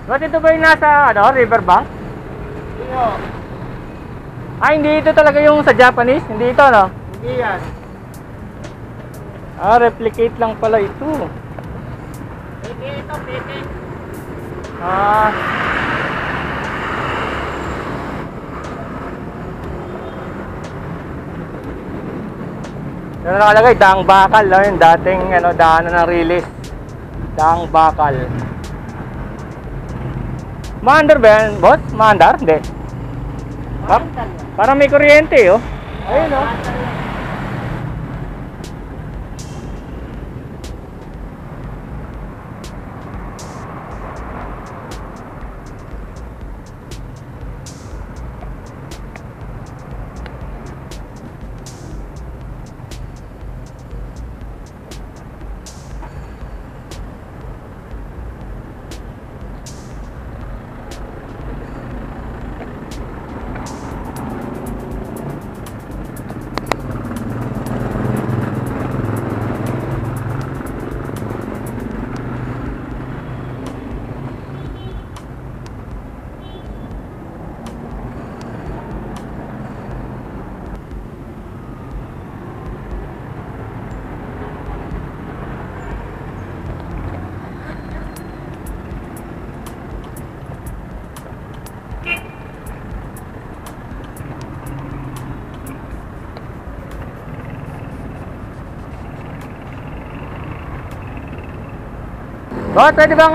Ba't ito ba yung nasa riverbank? Iyo. Ah, hindi ito talaga yung sa Japanese? Hindi ito, no? Hindi yan. Ah, replicate lang pala ito. Hindi ito, peke. Ah. Ano nakalagay? Daang Bakal, yung dating daanan ng release. Daang Bakal. Maandar ba yan, boss? Maandar? Hindi. Parang may kuryente, oh. Ayun, oh. Boss, pwede bang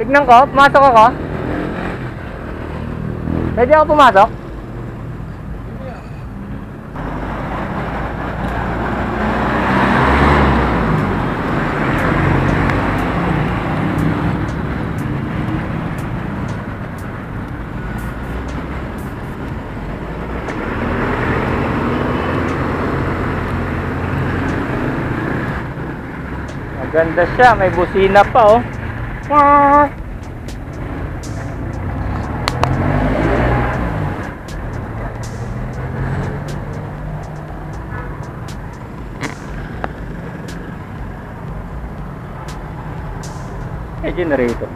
tignan ko? Pumasok ako? Pwede ako pumasok? Ganda siya, may busina pa, oh. May generator.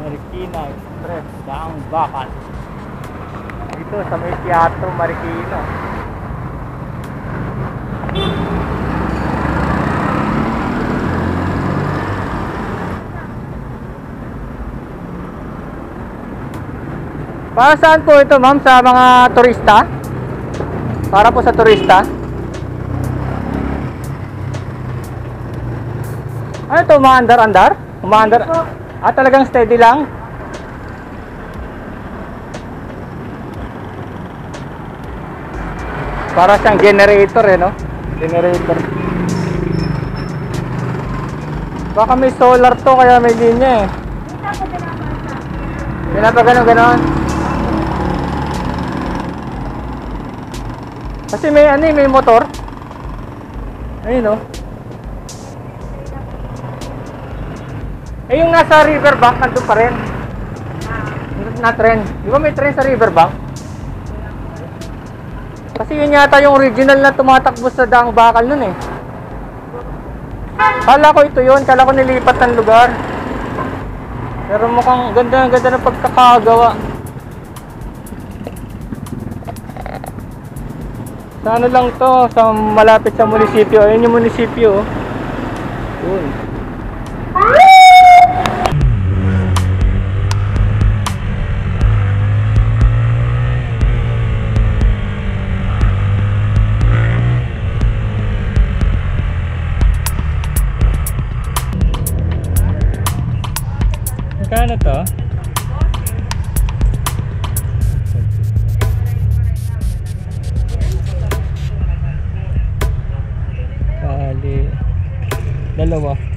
Marikina Express, Daang Bakal. Dito sa may Teatro Marikina. Para saan po ito, ma'am? Sa mga turista? Para po sa turista? Ano ito? Umaandar-andar? Umaandar? Ah, talagang steady lang? Para siyang generator, no? Generator. Baka may solar to, kaya may linya, eh. Pinapaganon-ganon. Kasi may motor. Ayun, no? Eh, yung nasa riverbank, nandun pa rin. Na tren. Di ba may tren sa riverbank? Kasi yun yata yung original na tumatakbo sa Daang Bakal nun, eh. Kala ko ito yun. Kala ko nilipat ng lugar. Pero mukhang ganda ng pagkakagawa. Sa ano lang to? Sa malapit sa munisipyo. Ayun yung munisipyo, oh. Yun. Magkano to? Dalawa.